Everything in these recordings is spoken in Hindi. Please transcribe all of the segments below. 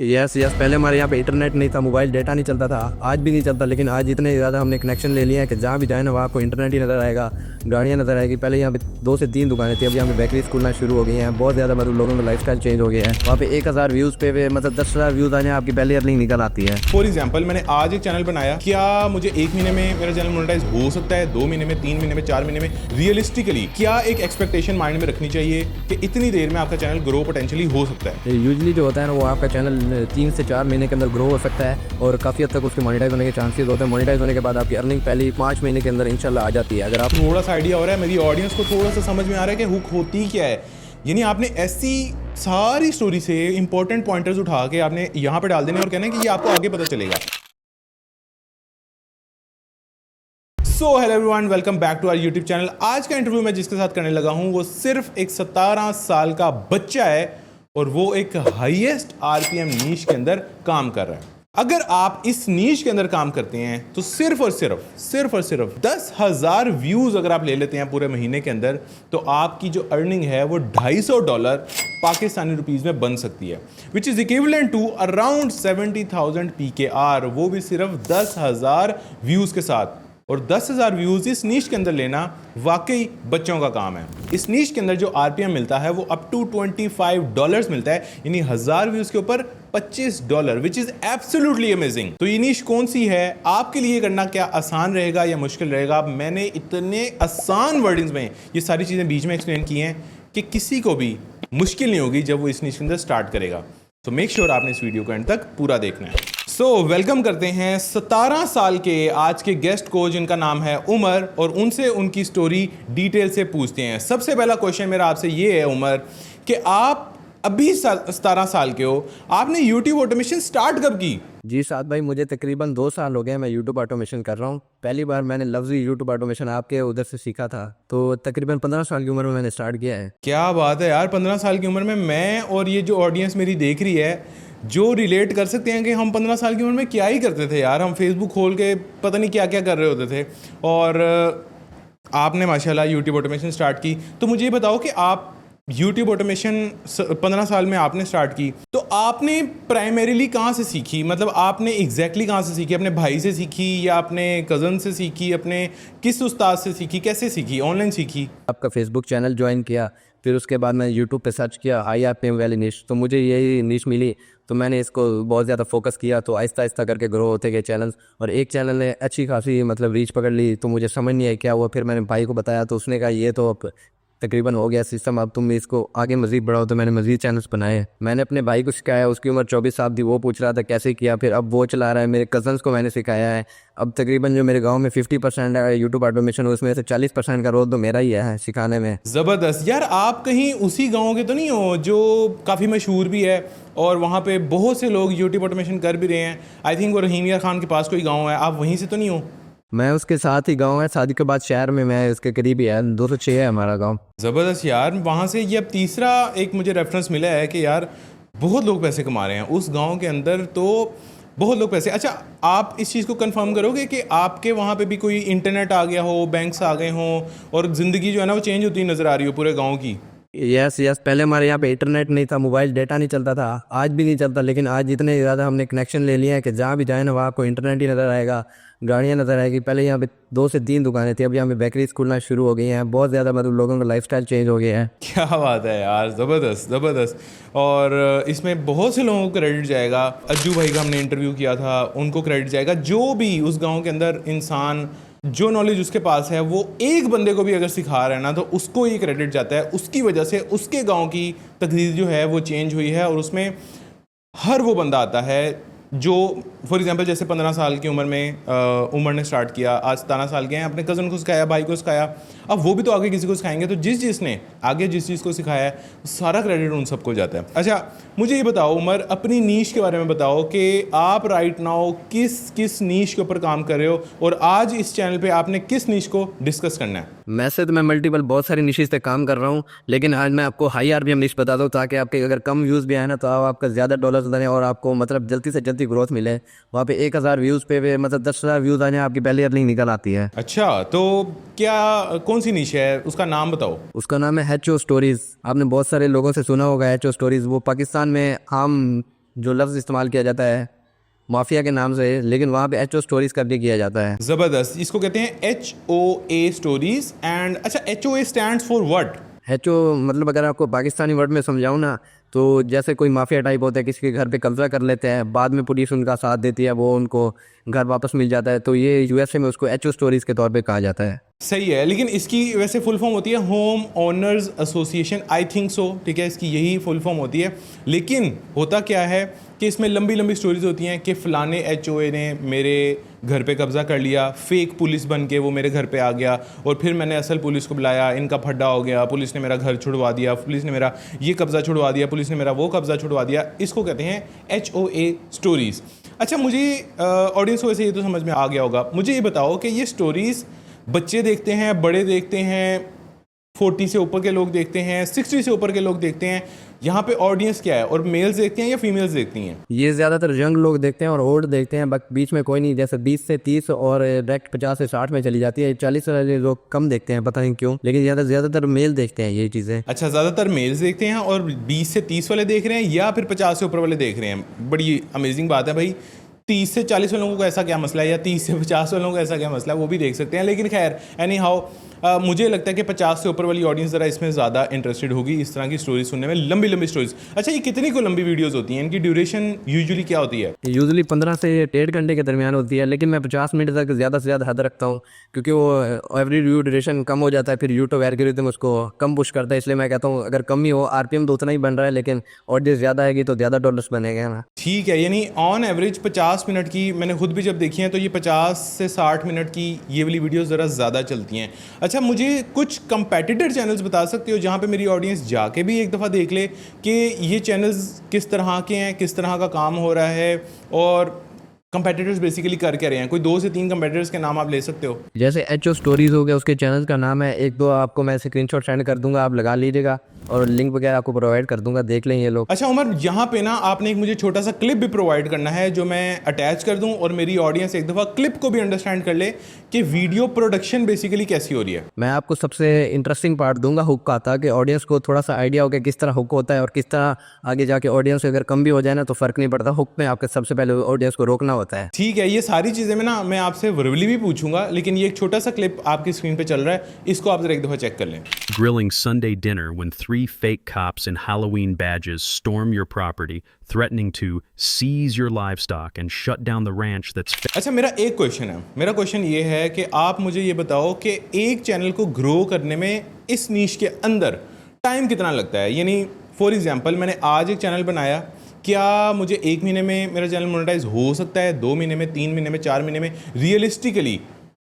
यस यस, पहले हमारे यहाँ पे इंटरनेट नहीं था, मोबाइल डेटा नहीं चलता था, आज भी नहीं चलता। लेकिन आज इतने ज़्यादा हमने कनेक्शन ले लिए हैं कि जहाँ भी जाए ना वहाँ आपको इंटरनेट ही नज़र आएगा, गाड़ियाँ नज़र आएगी। पहले यहाँ पे 2 से 3 दुकानें थी, अब यहाँ पे बेकरीज खुलना शुरू हो गई हैं। बहुत ज़्यादा मतलब लोगों का लाइफस्टाइल चेंज हो गया है। वहाँ पे 1000 व्यूज़ पे मतलब 10,000 व्यूज़ आने आपकी पहले अर्निंग निकल आती है। फॉर एग्जाम्पल मैंने आज एक चैनल बनाया, क्या मुझे 1 महीने में मेरा चैनल मोनेटाइज हो सकता है, 2 महीने में, 3 महीने में, 4 महीने में? रियलिस्टिकली क्या एक एक्सपेक्टेशन माइंड में रखनी चाहिए कि इतनी देर में आपका चैनल ग्रो पोटेंशियली हो सकता है? यूजली जो होता है ना वो आपका चैनल 3 से 4 महीने के अंदर ग्रो हो सकता है और काफ़ी हद तक उसके मोनेटाइज होने के चांसेस होते हैं। मोनेटाइज होने के बाद आपकी अर्निंग पहले 5 महीने के अंदर इंशाल्लाह आ जाती है। अगर आप थोड़ा सा आइडिया हो रहा है, मेरी ऑडियंस को थोड़ा सा समझ में आ रहा है कि हुक होती क्या है। यानी आपने ऐसी सारी स्टोरी से इंपॉर्टेंट पॉइंटर्स उठा के आपने यहाँ पे डाल देने और कहना है कि ये आपको आगे पता चलेगा। So hello everyone, welcome back to our YouTube channel. आज का इंटरव्यू मैं जिसके साथ करने लगा हूँ वो सिर्फ एक 17 साल का बच्चा है और वो एक हाईएस्ट आरपीएम नीश के अंदर काम कर रहा है। अगर आप इस नीश के अंदर काम करते हैं तो सिर्फ और सिर्फ 10,000 व्यूज अगर आप ले लेते हैं पूरे महीने के अंदर, तो आपकी जो अर्निंग है वो $250 पाकिस्तानी रुपीस में बन सकती है, which is equivalent to around 70,000 PKR, वो भी सिर्फ 10,000 व्यूज के साथ। और 10,000 व्यूज इस नीश के अंदर लेना वाकई बच्चों का काम है। इस नीश के अंदर जो आरपीएम मिलता है वो अप टू $25 मिलता है, यानी 1000 व्यूज के ऊपर $25, विच इज एब्सोल्युटली अमेजिंग। तो ये नीश कौन सी है, आपके लिए करना क्या आसान रहेगा या मुश्किल रहेगा? मैंने इतने आसान वर्डिंग्स में ये सारी चीजें बीच में एक्सप्लेन की हैं कि किसी को भी मुश्किल नहीं होगी जब वो इस नीश के अंदर स्टार्ट करेगा। तो मेक श्योर आपने इस वीडियो को एंड तक पूरा देखना है। सो वेलकम करते हैं 17 साल के आज के गेस्ट को, जिनका नाम है उमर, और उनसे उनकी स्टोरी डिटेल से पूछते हैं। सबसे पहला क्वेश्चन मेरा आपसे ये है उमर, कि आप अभी 17 साल के हो, आपने यूट्यूब ऑटोमेशन स्टार्ट कब की? जी साद भाई, मुझे तकरीबन 2 साल हो गए मैं यूट्यूब ऑटोमेशन कर रहा हूँ। पहली बार मैंने लफ्ज़ी यूट्यूब ऑटोमेशन आपके उधर से सीखा था, तो तकरीबन 15 साल की उम्र में मैंने स्टार्ट किया है। क्या बात है यार, 15 साल की उम्र में मैं और ये जो ऑडियंस मेरी देख रही है जो रिलेट कर सकते हैं कि हम 15 साल की उम्र में क्या ही करते थे यार। हम फेसबुक खोल के पता नहीं क्या क्या कर रहे होते थे, और आपने माशाल्लाह यूट्यूब ऑटोमेशन स्टार्ट की। तो मुझे ये बताओ कि आप यूट्यूब ऑटोमेशन 15 साल में आपने स्टार्ट की, तो आपने प्राइमरीली कहाँ से सीखी? मतलब आपने एग्जैक्टली कहाँ से सीखी? अपने भाई से सीखी या अपने कज़न से सीखी? अपने किस उस्ताद से सीखी? कैसे सीखी? ऑनलाइन सीखी? आपका फेसबुक चैनल ज्वाइन किया, फिर उसके बाद मैंने यूट्यूब पे सर्च किया हाई आरपीएम वाली निश, तो मुझे यही निश मिली, तो मैंने इसको बहुत ज़्यादा फोकस किया। तो आहिस्ता आहिस्ता करके ग्रो होते गए चैनल, और एक चैनल ने अच्छी खासी मतलब रीच पकड़ ली। तो मुझे समझ नहीं आया क्या हुआ, फिर मैंने भाई को बताया तो उसने कहा ये तो अब तकरीबन हो गया सिस्टम, अब तुम इसको आगे मज़ीद बढ़ाओ। तो मैंने मज़ीद चैनल्स बनाए। मैंने अपने भाई को सिखाया, उसकी उम्र 24 साल थी, वो पूछ रहा था कैसे किया, फिर अब वो चला रहा है। मेरे कज़न्स को मैंने सिखाया है। अब तकरीबन जो मेरे गांव में 50% है यूट्यूब ऑटोमेशन, उसमें से 40% का रोल तो मेरा ही है सिखाने में। ज़बरदस्त यार। आप कहीं उसी गांव के तो नहीं हो जो काफ़ी मशहूर भी है और वहाँ पे बहुत से लोग यूट्यूब ऑटोमेशन कर भी रहे हैं? आई थिंक वो रहीम यार खान के पास कोई गांव है, आप वहीं से तो नहीं हो? मैं उसके साथ ही गांव है, शादी के बाद शहर में मैं उसके करीब ही है, 206 है हमारा गांव। ज़बरदस्त यार। वहाँ से ये अब तीसरा एक मुझे रेफरेंस मिला है कि यार बहुत लोग पैसे कमा रहे हैं उस गांव के अंदर, तो बहुत लोग पैसे। अच्छा, आप इस चीज़ को कंफर्म करोगे कि आपके वहाँ पे भी कोई इंटरनेट आ गया हो, बैंक्स आ गए हों और ज़िंदगी जो है ना वो चेंज होती नज़र आ रही हो पूरे गाँव की? यस यस, पहले हमारे यहाँ पे इंटरनेट नहीं था, मोबाइल डेटा नहीं चलता था, आज भी नहीं चलता। लेकिन आज इतने ज़्यादा हमने कनेक्शन ले लिए हैं कि जहाँ भी जाए ना वहाँ आपको इंटरनेट ही नज़र आएगा, गाड़ियाँ नज़र आएगी। पहले यहाँ पे 2 से 3 दुकानें थी, अब यहाँ पे बेकरीज खुलना शुरू हो गई हैं। बहुत ज़्यादा मतलब लोगों का लाइफस्टाइल चेंज हो गया है। क्या बात है यार, ज़बरदस्त ज़बरदस्त। और इसमें बहुत से लोगों को क्रेडिट जाएगा। अज्जू भाई का हमने इंटरव्यू किया था, उनको क्रेडिट जाएगा। जो भी उस गाँव के अंदर इंसान जो नॉलेज उसके पास है वो एक बंदे को भी अगर सिखा रहा है ना, तो उसको ये क्रेडिट जाता है। उसकी वजह से उसके गांव की तकदीर जो है वो चेंज हुई है, और उसमें हर वो बंदा आता है जो फॉर एग्जांपल जैसे 15 साल की उम्र में उमर ने स्टार्ट किया, आज 17 साल के हैं, अपने कज़न को सिखाया, भाई को सिखाया, अब वो भी तो आगे किसी को सिखाएंगे। तो जिसने आगे जिस चीज़ को सिखाया है सारा क्रेडिट उन सबको जाता है। अच्छा, मुझे ये बताओ उमर, अपनी नीश के बारे में बताओ कि आप राइट नाउ किस किस नीश के ऊपर काम कर रहे हो, और आज इस चैनल पे आपने किस नीश को डिस्कस करना है? वैसे तो मैं मल्टीपल बहुत सारी निशेज पे काम कर रहा हूँ, लेकिन आज मैं आपको हाई आरपीएम निश बता दूँ ताकि आपके अगर कम व्यूज़ भी आए ना तो आपका ज़्यादा डॉलर्स बने और आपको मतलब जल्दी से जल्दी ग्रोथ मिले। वहाँ पे 1000 व्यूज़ पे मतलब 10,000 व्यूज़ आने आपकी पहली अर्निंग निकल आती है। अच्छा, तो क्या कौन सी नीश है, उसका नाम बताओ। उसका नाम है HO स्टोरीज़। आपने बहुत सारे लोगों से सुना होगा HO स्टोरीज़, वो पाकिस्तान में आम जो लफ्ज़ इस्तेमाल किया जाता है माफिया के नाम से, लेकिन वहाँ पे HO स्टोरीज करके किया जाता है। जबरदस्त। इसको कहते हैं HOA स्टोरीज। एंड अच्छा, HOA stands for what? HO मतलब अगर आपको पाकिस्तानी वर्ड में समझाऊँ ना, तो जैसे कोई माफिया टाइप होता है, किसी के घर पे कब्जा कर लेते हैं, बाद में पुलिस उनका साथ देती है, वो उनको घर वापस मिल जाता है, तो ये USA में उसको HO स्टोरीज के तौर पे कहा जाता है। सही है, लेकिन इसकी वैसे फुल फॉर्म होती है home owners association, I think so, ठीक है, इसकी यही फुल फॉर्म होती है। लेकिन होता क्या है कि इसमें लंबी लंबी स्टोरीज होती हैं कि फ़लाने HOA ने मेरे घर पे कब्ज़ा कर लिया, फेक पुलिस बन के वो मेरे घर पे आ गया, और फिर मैंने असल पुलिस को बुलाया, इनका फड्डा हो गया, पुलिस ने मेरा घर छुड़वा दिया, पुलिस ने मेरा ये कब्ज़ा छुड़वा दिया, पुलिस ने मेरा वो कब्ज़ा छुड़वा दिया। इसको कहते हैं HOA स्टोरीज़। अच्छा, मुझे ऑडियंस को वैसे ये तो समझ में आ गया होगा, मुझे ये बताओ कि ये स्टोरीज़ बच्चे देखते हैं, बड़े देखते हैं, 40 से ऊपर के लोग देखते हैं, 60 से ऊपर के लोग देखते हैं, यहाँ पे ऑडियंस क्या है, और मेल्स देखते हैं या फीमेल्स देखती हैं? ये ज़्यादातर यंग लोग देखते हैं और ओल्ड देखते हैं, बट बीच में कोई नहीं, जैसे 20 से 30 और डायरेक्ट 50 से 60 में चली जाती है। 40 वाले लोग कम देखते हैं, पता नहीं क्यों, लेकिन ज़्यादातर मेल देखते हैं ये चीज़ें। अच्छा, ज़्यादातर मेल्स देखते हैं, और 20 से 30 वाले देख रहे हैं या फिर 50 से ऊपर वाले देख रहे हैं? बड़ी अमेजिंग बात है भाई। 30 से 40 वालों को ऐसा क्या मसला है, या 30 से 50 वालों को ऐसा क्या मसला है, वो भी देख सकते हैं। लेकिन खैर, एनी हाउ, मुझे लगता है कि 50 से ऊपर वाली ऑडियंस ज़रा इसमें ज़्यादा इंटरेस्टेड होगी इस तरह की स्टोरीज सुनने में, लंबी लंबी स्टोरीज। अच्छा, ये कितनी को लंबी वीडियोस होती हैं, इनकी ड्यूरेशन यूजुअली क्या होती है? यूजुअली 15 से 1.5 घंटे के दरमियान होती है, लेकिन मैं 50 मिनट तक ज़्यादा से ज़्यादा हद रखता हूँ, क्योंकि वो एवरी व्यू ड्यूरेशन कम हो जाता है, फिर यूट्यूब एल्गोरिथम उसको कम पुश करता है। इसलिए मैं कहता हूँ अगर कम ही हो, RPM तो उतना ही बन रहा है, लेकिन ऑडियंस ज़्यादा आएगी तो ज़्यादा डॉलर्स बनेगा ना। ठीक है, यानी ऑन एवरेज 50 मिनट की, मैंने खुद भी जब देखी हैं तो ये 50 से 60 मिनट की ये वाली वीडियोस ज़रा ज़्यादा चलती हैं। अच्छा, मुझे कुछ कंपेटिटर चैनल्स बता सकते हो जहाँ पे मेरी ऑडियंस जाके भी एक दफ़ा देख ले कि ये चैनल्स किस तरह के हैं, किस तरह का काम हो रहा है, और कंपेटिटर्स बेसिकली कर क्या रहे हैं? कोई 2 से 3 कंपेटिटर्स के नाम आप ले सकते हो? जैसे HO स्टोरीज हो गया, उसके चैनल का नाम है, 1-2 आपको मैं स्क्रीनशॉट सेंड कर दूंगा, आप लगा लीजिएगा, और लिंक वगैरह आपको प्रोवाइड कर दूंगा, देख लें ये लोग। अच्छा उमर, यहाँ पे ना आपने एक मुझे छोटा सा क्लिप भी प्रोवाइड करना है जो मैं अटैच कर दूं, और मेरी ऑडियंस एक दफ़ा क्लिप को भी अंडरस्टैंड कर ले कि वीडियो प्रोडक्शन बेसिकली कैसी हो रही है। मैं आपको सबसे इंटरेस्टिंग पार्ट दूंगा हुक का, ताकि ऑडियंस को थोड़ा सा आइडिया हो कि किस तरह हुक होता है, और किस तरह आगे जाके ऑडियंस अगर कम भी हो जाए ना तो फ़र्क नहीं पड़ता, हुक में आपके सबसे पहले ऑडियंस को रोकना होता है। ठीक है, ये सारी चीज़ें में ना मैं आपसे वर्बली भी पूछूंगा, लेकिन ये एक छोटा सा क्लिप आपकी स्क्रीन पे चल रहा है, इसको आप जरा एक दफ़ा चेक कर लें। Grilling Sunday dinner when 3 fake cops in Halloween badges storm your property, threatening to seize your livestock and shut down the ranch that's अच्छा, मेरा एक क्वेश्चन है, मेरा क्वेश्चन ये है कि आप मुझे ये बताओ कि एक चैनल को ग्रो करने में इस नीश के अंदर टाइम कितना लगता है? यानी फॉर एग्जांपल, मैंने आज एक चैनल बनाया, क्या मुझे 1 महीने में मेरा चैनल मोनेटाइज हो सकता है, 2 महीने में, 3 महीने में, 4 महीने में? रियलिस्टिकली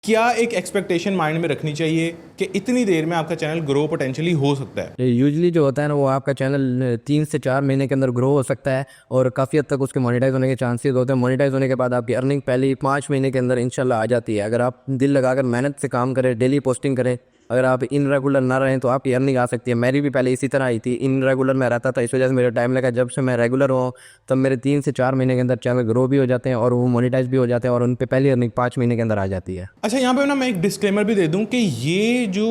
क्या एक एक्सपेक्टेशन माइंड में रखनी चाहिए कि इतनी देर में आपका चैनल ग्रो पोटेंशियली हो सकता है? यूजुअली जो होता है ना, वो आपका चैनल 3 से 4 महीने के अंदर ग्रो हो सकता है, और काफ़ी हद तक उसके मोनेटाइज होने के चांसेस होते हैं। मोनेटाइज होने के बाद आपकी अर्निंग पहले 5 महीने के अंदर इंशाल्लाह आ जाती है, अगर आप दिल लगाकर मेहनत से काम करें, डेली पोस्टिंग करें। अगर आप इन रेगुलर ना रहें तो आपकी अर्निंग आ सकती है। मेरी भी पहले इसी तरह आई थी, इन रेगुलर में रहता था, इस वजह से मेरा टाइम लगा। जब से मैं रेगुलर हुआ तब मेरे 3 से 4 महीने के अंदर चैनल ग्रो भी हो जाते हैं, और वो मोनेटाइज भी हो जाते हैं, और उन पे पहली अर्निंग 5 महीने के अंदर आ जाती है। अच्छा, यहाँ पे ना मैं एक डिस्क्लेमर भी दे दूं कि ये जो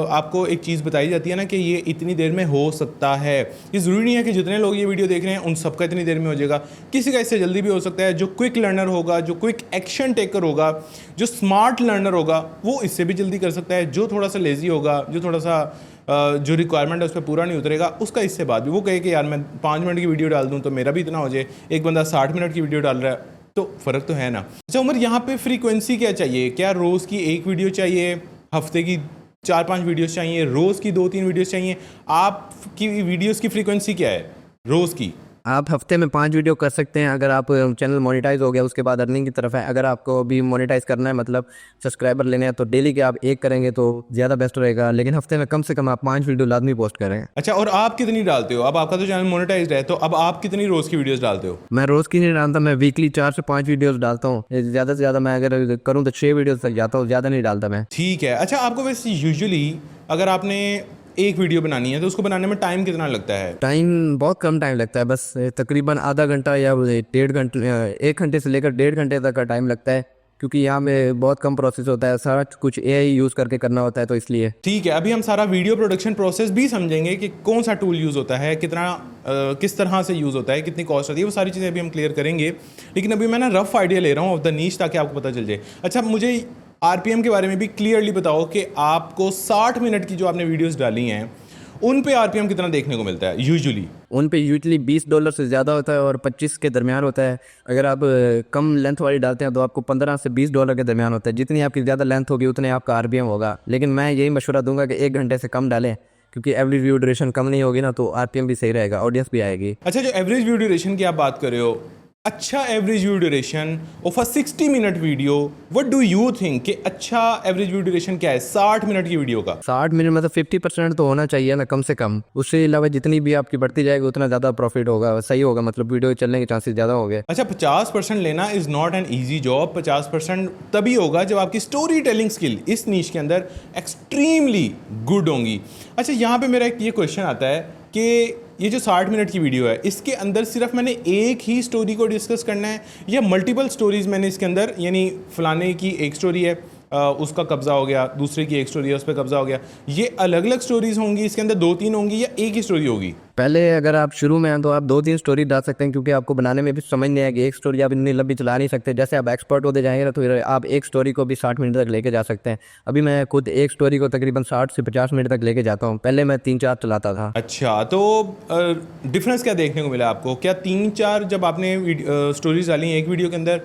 आपको एक चीज़ बताई जाती है ना कि ये इतनी देर में हो सकता है, ये ज़रूरी नहीं है कि जितने लोग ये वीडियो देख रहे हैं उन सबका इतनी देर में हो जाएगा। किसी का इससे जल्दी भी हो सकता है। जो क्विक लर्नर होगा, जो क्विक एक्शन टेकर होगा, जो स्मार्ट लर्नर होगा, वो इससे भी जल्दी कर सकता है। जो थोड़ा सा लेजी होगा, जो थोड़ा सा जो रिक्वायरमेंट है उस पर पूरा नहीं उतरेगा, उसका इससे बाद भी वो कहे कि यार मैं 5 मिनट की वीडियो डाल दूँ तो मेरा भी इतना हो जाए, एक बंदा 60 मिनट की वीडियो डाल रहा है, तो फ़र्क तो है ना। अच्छा उमर, यहाँ पे फ्रीक्वेंसी क्या चाहिए? क्या रोज़ की 1 वीडियो चाहिए, हफ्ते की 4-5 वीडियोस चाहिए, रोज़ की 2-3 वीडियोस चाहिए? आपकी वीडियोस की फ्रीक्वेंसी क्या है रोज़ की? आप हफ्ते में 5 वीडियो कर सकते हैं, अगर आप चैनल मोनेटाइज हो गया उसके बाद अर्निंग की तरफ है। अगर आपको भी मोनेटाइज करना है, मतलब सब्सक्राइबर लेने हैं, तो डेली के आप 1 करेंगे तो ज़्यादा बेस्ट रहेगा, लेकिन हफ्ते में कम से कम आप 5 वीडियो लाजमी पोस्ट करें। अच्छा, और आप कितनी डालते हो? अब आपका तो चैनल मोनेटाइज्ड है, तो अब आप कितनी रोज़ की वीडियोस डालते हो? मैं रोज़ की नहीं डालता, मैं वीकली 4 से 5 वीडियोस डालता हूँ। ज़्यादा से ज़्यादा मैं अगर करूँ तो 6 वीडियोस तक जाता हूँ, ज़्यादा नहीं डालता मैं। ठीक है। अच्छा, आपको वैसे यूजुअली अगर आपने एक वीडियो बनानी है तो उसको बनाने में टाइम कितना लगता है? टाइम बहुत कम टाइम लगता है, बस तकरीबन आधा घंटा या 1.5 घंटे, 1 घंटे से लेकर 1.5 घंटे तक का टाइम लगता है क्योंकि यहाँ में बहुत कम प्रोसेस होता है, सारा कुछ एआई यूज़ करके करना होता है, तो इसलिए। ठीक है, अभी हम सारा वीडियो प्रोडक्शन प्रोसेस भी समझेंगे कि कौन सा टूल यूज़ होता है, किस तरह से यूज़ होता है, कितनी कॉस्ट आती है, वो सारी चीज़ें अभी हम क्लियर करेंगे। लेकिन अभी मैं ना रफ आइडिया ले रहा हूँ ऑफ द नीश, ताकि आपको पता चल जाए। अच्छा, मुझे आरपीएम के बारे में भी क्लियरली बताओ कि आपको 60 मिनट की जो आपने वीडियोज़ डाली हैं उन पे आरपीएम कितना देखने को मिलता है यूजुअली? उन पे यूजली $20 से ज़्यादा होता है और 25 के दरमियान होता है। अगर आप कम लेंथ वाली डालते हैं तो आपको 15 से $20 के दरमियान होता है। जितनी आपकी ज़्यादा लेंथ होगी उतने आपका आरपीएम होगा। लेकिन मैं यही मशवरा दूंगा कि 1 घंटे से कम डालें, क्योंकि एवरेज व्यू ड्यूरेशन कम नहीं होगी ना, तो आरपीएम भी सही रहेगा, ऑडियंस भी आएगी। अच्छा, जो एवरेज व्यू ड्यूरेशन की आप बात कर रहे हो, अच्छा average view duration of a 60 minute video, what do you think कि अच्छा एवरेज व्यू ड्यूरेशन क्या है 60 मिनट की वीडियो का? 60 मिनट मतलब 50% तो होना चाहिए ना, कम से कम। उससे अलावा जितनी भी आपकी बढ़ती जाएगी उतना ज़्यादा प्रॉफिट होगा, सही होगा, मतलब वीडियो चलने के चांसेस ज़्यादा होंगे। अच्छा, 50% लेना is not an easy job. 50% तभी होगा जब आपकी स्टोरी टेलिंग स्किल इस नीश के अंदर एक्सट्रीमली गुड होंगी। अच्छा, यहाँ पे मेरा एक ये क्वेश्चन आता है कि ये जो 60 मिनट की वीडियो है, इसके अंदर सिर्फ मैंने एक ही स्टोरी को डिस्कस करना है या मल्टीपल स्टोरीज मैंने इसके अंदर, यानी फलाने की एक स्टोरी है उसका कब्जा हो गया, दूसरे की एक स्टोरी है उस पर कब्जा हो गया, ये अलग अलग स्टोरीज होंगी इसके अंदर, 2-3 होंगी या एक ही स्टोरी होगी? पहले अगर आप शुरू में हैं तो आप 2-3 स्टोरी डाल सकते हैं, क्योंकि आपको बनाने में भी समझ नहीं आएगी। एक स्टोरी आप इतनी लंबी चला नहीं सकते। जैसे आप एक्सपर्ट होते जाएंगे ना, तो फिर आप एक स्टोरी को भी 60 मिनट तक लेके जा सकते हैं। अभी मैं खुद एक स्टोरी को तकरीबन 60 से 50 मिनट तक लेके जाता हूँ। पहले मैं 3-4 चलाता था। अच्छा, तो डिफरेंस क्या देखने को मिला आपको? क्या 3-4 जब आपने स्टोरीज डाली एक वीडियो के अंदर,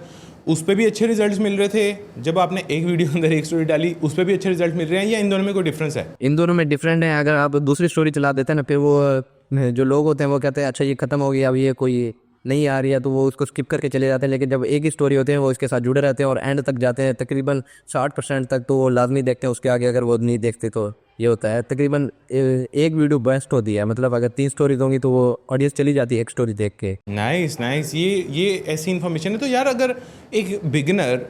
उस पर भी अच्छे रिजल्ट्स मिल रहे थे? जब आपने एक वीडियो के अंदर एक स्टोरी डाली उस पर भी अच्छे रिजल्ट मिल रहे हैं, या इन दोनों में कोई डिफरेंस है? इन दोनों में डिफरेंट है। अगर आप दूसरी स्टोरी चला देते हैं ना, फिर वो जो लोग होते हैं वो कहते हैं अच्छा ये खत्म हो गया, अब ये कोई नहीं आ रही है, तो वो उसको स्किप करके चले जाते हैं। लेकिन जब एक ही स्टोरी होते हैं वो इसके साथ जुड़े रहते हैं और एंड तक जाते हैं, तकरीबन 60% तक तो वो लाजमी देखते हैं। उसके आगे अगर वो नहीं देखते तो ये होता है। तकरीबन एक वीडियो बेस्ट होती है, मतलब अगर 3 स्टोरीज होंगी तो वो ऑडियंस चली जाती है एक स्टोरी देख के। नाइस नाइस, ये ऐसी इन्फॉर्मेशन है। तो यार, अगर एक बिगिनर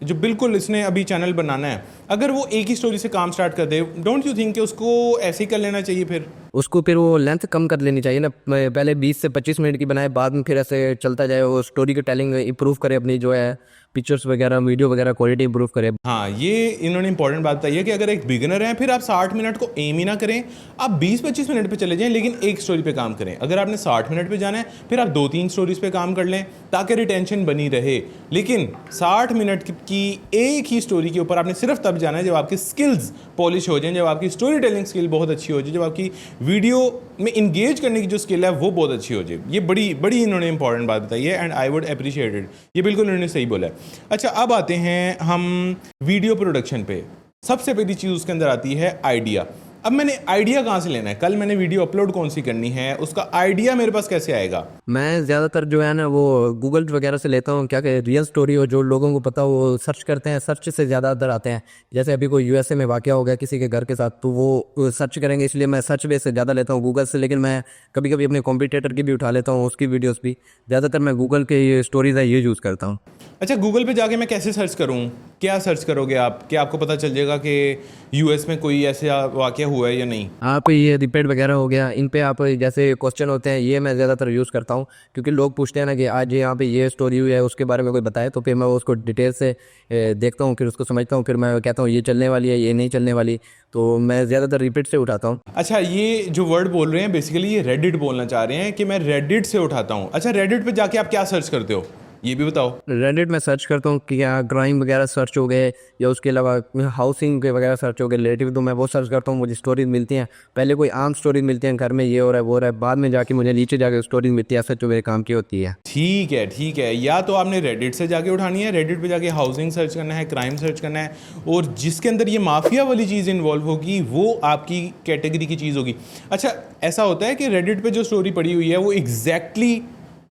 जो बिल्कुल इसने अभी चैनल बनाना है, अगर वो एक ही स्टोरी से काम स्टार्ट कर दे, डोंट यू थिंक कि उसको ऐसे ही कर लेना चाहिए? फिर उसको फिर वो लेंथ कम कर लेनी चाहिए ना। पहले 20 से 25 मिनट की बनाए, बाद में फिर ऐसे चलता जाए, वो स्टोरी की टेलिंग इंप्रूव करे, अपनी जो है पिक्चर्स वगैरह, वीडियो वगैरह क्वालिटी इंप्रूव करे। हाँ, ये इन्होंने इंपॉर्टेंट बात बताई है कि अगर एक बिगिनर है, फिर आप 60 मिनट को एम ही ना करें, आप 20-25 मिनट पे चले जाएं, लेकिन एक स्टोरी पे काम करें। अगर आपने 60 मिनट पे जाना है, फिर आप 2-3 स्टोरीज पे काम कर लें ताकि रिटेंशन बनी रहे। लेकिन 60 मिनट की एक ही स्टोरी के ऊपर आपने सिर्फ तब जाना है जब आपकी स्किल्स पॉलिश हो जाएं, जब आपकी स्टोरी टेलिंग स्किल बहुत अच्छी हो जाए, जब आपकी वीडियो में इंगेज करने की जो स्किल है वो बहुत अच्छी हो जाए। ये बड़ी इन्होंने इंपॉर्टेंट बात बताई है, and I would appreciate it. ये बिल्कुल इन्होंने सही बोला है। अच्छा, अब आते हैं हम वीडियो प्रोडक्शन पे। सबसे पहली चीज़ उसके अंदर आती है आइडिया। अब मैंने आइडिया कहाँ से लेना है? कल मैंने वीडियो अपलोड कौन सी करनी है, उसका आइडिया मेरे पास कैसे आएगा? मैं ज़्यादातर जो है ना वो गूगल वगैरह से लेता हूँ। क्या कि रियल स्टोरी हो, जो लोगों को पता हो, वो सर्च करते हैं, सर्च से ज़्यादातर आते हैं। जैसे अभी कोई यूएसए में वाक़या हो गया किसी के घर के साथ, तो वो सर्च करेंगे, इसलिए मैं सर्च बेस से ज़्यादा लेता हूँ गूगल से। लेकिन मैं कभी कभी अपने कॉम्पिटिटर की भी उठा लेता हूँ, उसकी वीडियोज़ भी। ज़्यादातर मैं गूगल के ये स्टोरीज़ है ये यूज़ करता हूँ। अच्छा, गूगल पे जाके मैं कैसे सर्च करूँ? क्या सर्च करोगे आप? क्या आपको पता चल जाएगा कि यूएस में कोई ऐसा वाक़या हुआ है या नहीं? आप ये रिपीट वगैरह हो गया, इन पे आप जैसे क्वेश्चन होते हैं, ये मैं ज़्यादातर यूज़ करता हूँ, क्योंकि लोग पूछते हैं ना कि आज यहाँ पे ये स्टोरी हुई है, उसके बारे में कोई बताए, तो फिर मैं उसको डिटेल से देखता हूँ, फिर उसको समझता हूँ, फिर मैं कहता हूँ ये चलने वाली है, ये नहीं चलने वाली। तो मैं ज़्यादातर रिपीट से उठाता हूँ। अच्छा, ये जो वर्ड बोल रहे हैं बेसिकली ये रेडिट बोलना चाह रहे हैं कि मैं रेडिट से उठाता हूँ। अच्छा, रेडिट पे जाके आप क्या सर्च करते हो, ये भी बताओ। रेडिट में सर्च करता हूँ कि क्या क्राइम वगैरह सर्च हो गए, या उसके अलावा हाउसिंग के वगैरह सर्च हो गए रिलेटिव, तो मैं वो सर्च करता हूँ। मुझे स्टोरीज मिलती हैं, पहले कोई आम स्टोरीज मिलती हैं, घर में ये हो रहा है वो हो रहा है, बाद में जाके मुझे नीचे जाके स्टोरीज मिलती है, ऐसा जो मेरे काम की होती है। ठीक है ठीक है, या तो आपने रेडिट से जाके उठानी है, रेडिट पे जाके हाउसिंग सर्च करना है, क्राइम सर्च करना है, और जिसके अंदर ये माफिया वाली चीज़ इन्वॉल्व होगी वो आपकी कैटेगरी की चीज़ होगी। अच्छा, ऐसा होता है कि रेडिट पे जो स्टोरी पड़ी हुई है वो एग्जैक्टली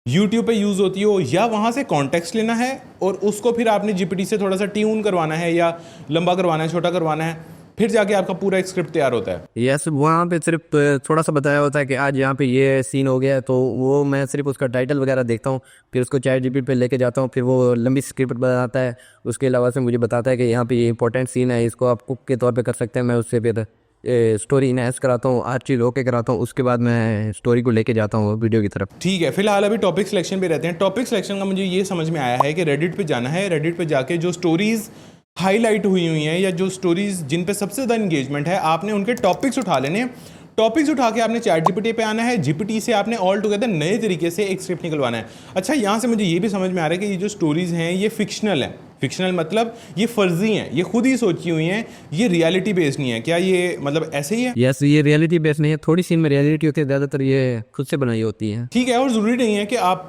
यूट्यूब पे यूज़ होती हो, या वहाँ से कॉन्टेक्स्ट लेना है और उसको फिर आपने जीपीटी से थोड़ा सा ट्यून करवाना है, या लंबा करवाना है, छोटा करवाना है, फिर जाके आपका पूरा एक स्क्रिप्ट तैयार होता है? यस, वहाँ पे सिर्फ थोड़ा सा बताया होता है कि आज यहाँ पे ये सीन हो गया है, तो वो मैं सिर्फ उसका टाइटल वगैरह देखता हूँ, फिर उसको चैट जीपीटी पे लेके जाता हूँ, फिर वो लंबी स्क्रिप्ट बनाता है। उसके अलावा से मुझे बताता है कि यहाँ पे ये इंपॉर्टेंट सीन है, इसको आप कुक के तौर पे कर सकते हैं। मैं उससे फिर स्टोरी इनहेंस कराता हूँ, हर चीज़ ओके कराता हूँ, उसके बाद मैं स्टोरी को लेके जाता हूँ वीडियो की तरफ। ठीक है, फिलहाल अभी टॉपिक सिलेक्शन पे रहते हैं। टॉपिक सिलेक्शन का मुझे ये समझ में आया है कि रेडिट पे जाना है, रेडिट पे जाके जो स्टोरीज हाईलाइट हुई हैं या जो स्टोरीज जिन पे सबसे ज़्यादा इंगेजमेंट है, आपने उनके टॉपिक्स उठा लेने हैं। टॉपिक्स उठा के आपने चैट जीपीटी पे आना है, जीपीटी से आपने ऑल टुगेदर नए तरीके से एक स्क्रिप्ट निकलवाना है। अच्छा, यहाँ से मुझे ये भी समझ में आ रहा है कि ये जो स्टोरीज हैं ये फिक्शनल है। फिक्शनल मतलब ये फर्जी हैं, ये खुद ही सोची हुई हैं, ये रियलिटी बेस्ड नहीं है। क्या ये मतलब ऐसे ही है? यस, ये रियलिटी बेस्ड नहीं है, थोड़ी सी इनमें रियलिटी होती है, ज़्यादातर ये खुद से बनाई होती है। ठीक है, और ज़रूरी नहीं है कि आप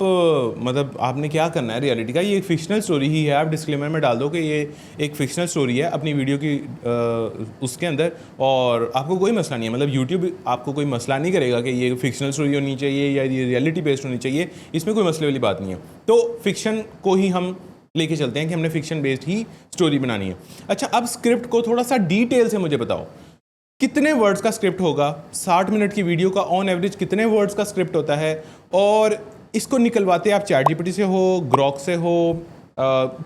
मतलब आपने क्या करना है रियलिटी का, ये एक फिक्शनल स्टोरी ही है। आप डिस्क्लेमर में डाल दो कि ये एक फिक्शनल स्टोरी है अपनी वीडियो की उसके अंदर, और आपको कोई मसला नहीं है। मतलब यूट्यूब आपको कोई मसला नहीं करेगा कि ये फिक्शनल स्टोरी होनी चाहिए या ये रियलिटी बेस्ड होनी चाहिए, इसमें कोई मसले वाली बात नहीं है। तो फिक्शन को ही हम लेके चलते हैं कि हमने फिक्शन बेस्ड ही स्टोरी बनानी है। अच्छा, अब स्क्रिप्ट को थोड़ा सा डिटेल से मुझे बताओ, कितने वर्ड्स का स्क्रिप्ट होगा? 60 मिनट की वीडियो का ऑन एवरेज कितने वर्ड्स का स्क्रिप्ट होता है? और इसको निकलवाते आप चैट जीपीटी से हो, ग्रॉक से हो,